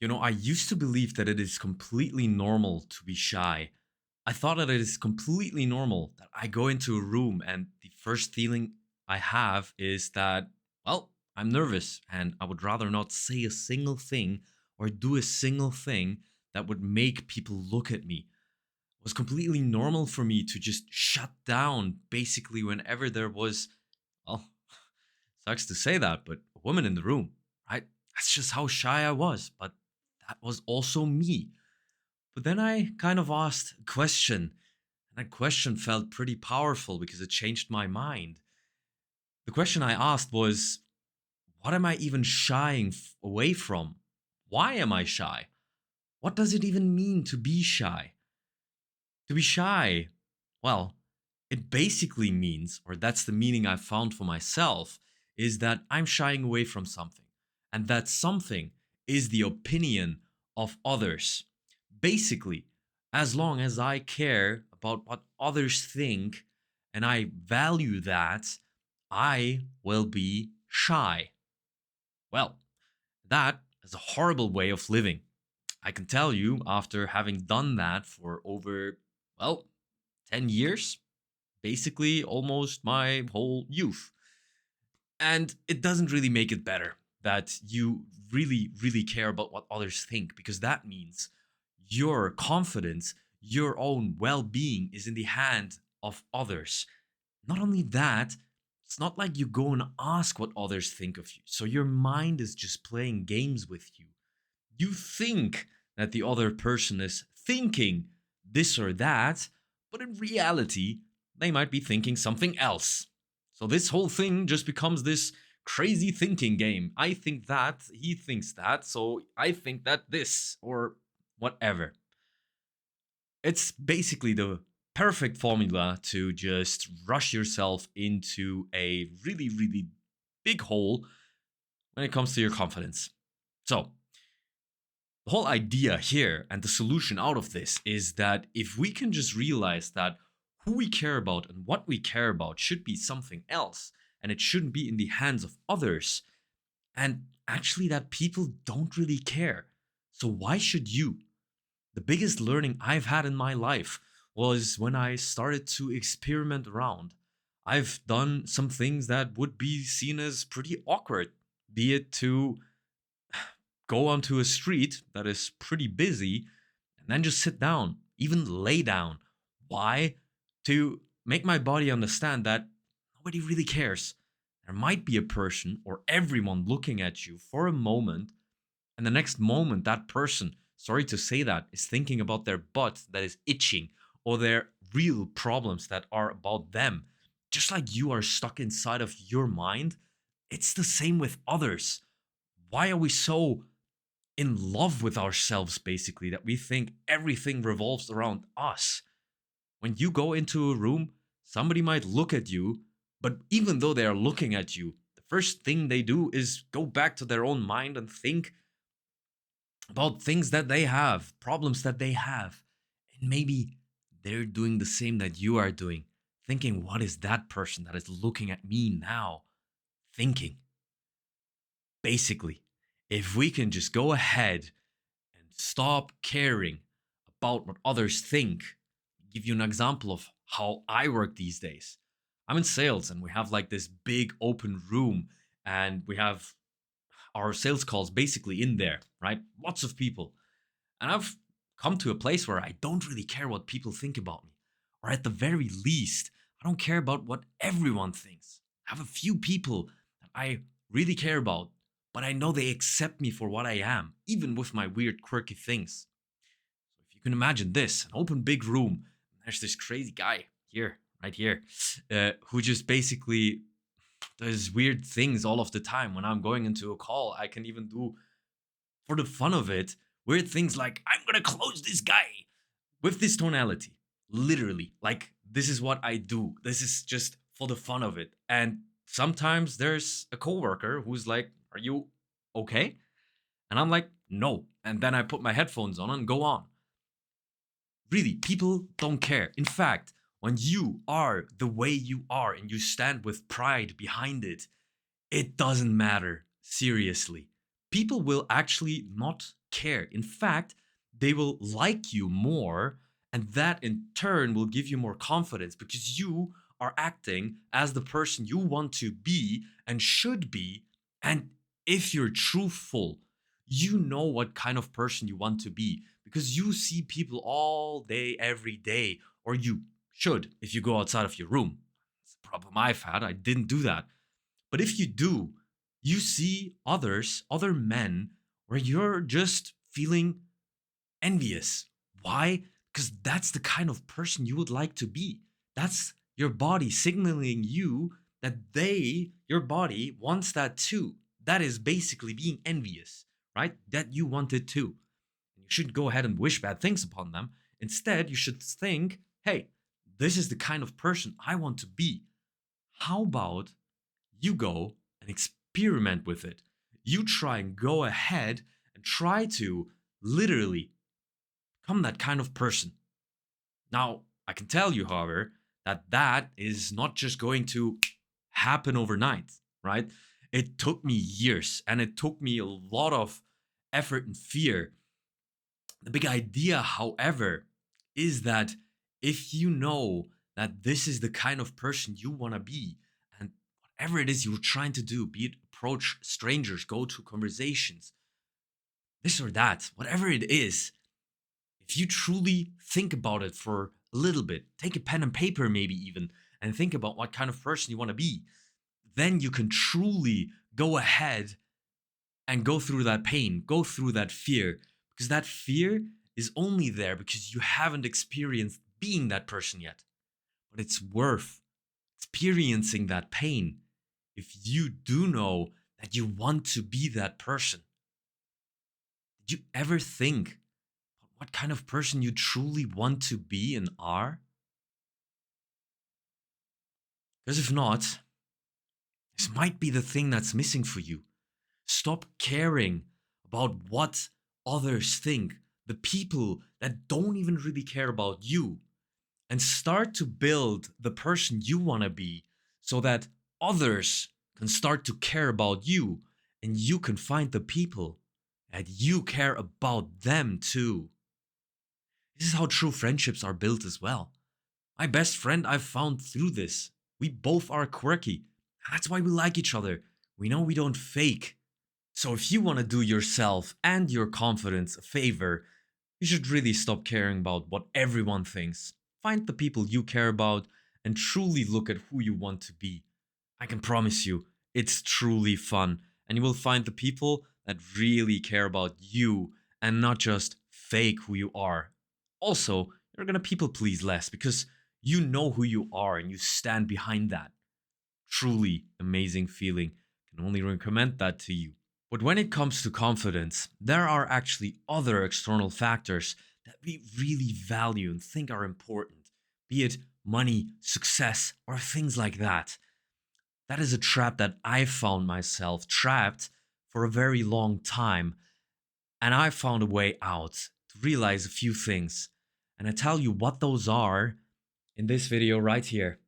I used to believe that it is completely normal to be shy. I thought that it is completely normal that I go into a room and the first feeling I have is that, well, I'm nervous and I would rather not say a single thing or do a single thing that would make people look at me. It was completely normal for me to just shut down basically whenever there was, well, sucks to say that, but a woman in the room, right? That's just how shy I was, but that was also me. But then I kind of asked a question, and that question felt pretty powerful because it changed my mind. The question I asked was, what am I even shying away from? Why am I shy? What does it even mean to be shy? To be shy, well, it basically means, or that's the meaning I found for myself, is that I'm shying away from something. And that something is the opinion of others. Basically, as long as I care about what others think and I value that, I will be shy. Well, that is a horrible way of living. I can tell you, after having done that for over, well, 10 years, basically almost my whole youth. And it doesn't really make it better that you really, really care about what others think, because that means your confidence, your own well being is in the hand of others. Not only that, it's not like you go and ask what others think of you. So your mind is just playing games with you. You think that the other person is thinking this or that, but in reality, they might be thinking something else. So this whole thing just becomes this crazy thinking game. I think that, he thinks that, so I think that this, or whatever. It's basically the perfect formula to just rush yourself into a really, really big hole when it comes to your confidence. So, the whole idea here and the solution out of this is that if we can just realize that who we care about and what we care about should be something else, and it shouldn't be in the hands of others, and actually that people don't really care. So, why should you? The biggest learning I've had in my life was when I started to experiment around. I've done some things that would be seen as pretty awkward, be it to go onto a street that is pretty busy and then just sit down, even lay down. Why? To make my body understand that nobody really cares. There might be a person or everyone looking at you for a moment, and the next moment, that person, sorry to say that, is thinking about their butt that is itching or their real problems that are about them. Just like you are stuck inside of your mind, it's the same with others. Why are we so in love with ourselves, basically, that we think everything revolves around us? When you go into a room, somebody might look at you, but even though they are looking at you, the first thing they do is go back to their own mind and think about things that they have, problems that they have. And maybe they're doing the same that you are doing, thinking, what is that person that is looking at me now thinking? Basically, if we can just go ahead and stop caring about what others think. I'll give you an example of how I work these days. I'm in sales and we have like this big open room and we have our sales calls basically in there, right? Lots of people. And I've come to a place where I don't really care what people think about me. Or at the very least, I don't care about what everyone thinks. I have a few people that I really care about, but I know they accept me for what I am, even with my weird, quirky things. So if you can imagine this, an open big room, and there's this crazy guy here, right here, who just basically does weird things all of the time. When I'm going into a call, I can even do, for the fun of it, weird things like, I'm gonna close this guy with this tonality. Literally, like, this is what I do. This is just for the fun of it. And sometimes there's a coworker who's like, are you okay? And I'm like, no. And then I put my headphones on and go on. Really, people don't care. In fact, when you are the way you are and you stand with pride behind it, it doesn't matter. Seriously. People will actually not care. In fact, they will like you more, and that in turn will give you more confidence because you are acting as the person you want to be and should be. And if you're truthful, you know what kind of person you want to be because you see people all day, every day, or you should if you go outside of your room. It's a problem I've had. I didn't do that. But if you do, you see others, other men, where you're just feeling envious. Why? Because that's the kind of person you would like to be. That's your body signaling you that your body wants that too. That is basically being envious, right? That you want it too. You shouldn't go ahead and wish bad things upon them. Instead, you should think, hey, this is the kind of person I want to be. How about you go and experiment with it? You try and go ahead and try to literally become that kind of person. Now, I can tell you, however, that is not just going to happen overnight, right? It took me years and it took me a lot of effort and fear. The big idea, however, is that if you know that this is the kind of person you want to be, and whatever it is you're trying to do, be it approach strangers, go to conversations, this or that, whatever it is, if you truly think about it for a little bit, take a pen and paper, maybe even, and think about what kind of person you want to be, then you can truly go ahead and go through that pain, go through that fear, because that fear is only there because you haven't experienced being that person yet. But it's worth experiencing that pain if you do know that you want to be that person. Did you ever think what kind of person you truly want to be and are? Because if not, this might be the thing that's missing for you. Stop caring about what others think, the people that don't even really care about you, and start to build the person you want to be so that others can start to care about you and you can find the people that you care about them too. This is how true friendships are built as well. My best friend I've found through this. We both are quirky. That's why we like each other. We know we don't fake. So if you want to do yourself and your confidence a favor, you should really stop caring about what everyone thinks. Find the people you care about and truly look at who you want to be. I can promise you, it's truly fun, and you will find the people that really care about you and not just fake who you are. Also, you're gonna people please less because you know who you are and you stand behind that. Truly amazing feeling. Can only recommend that to you. But when it comes to confidence, there are actually other external factors that we really value and think are important, be it money, success, or things like that. That is a trap that I found myself trapped for a very long time, and I found a way out to realize a few things. And I tell you what those are in this video right here.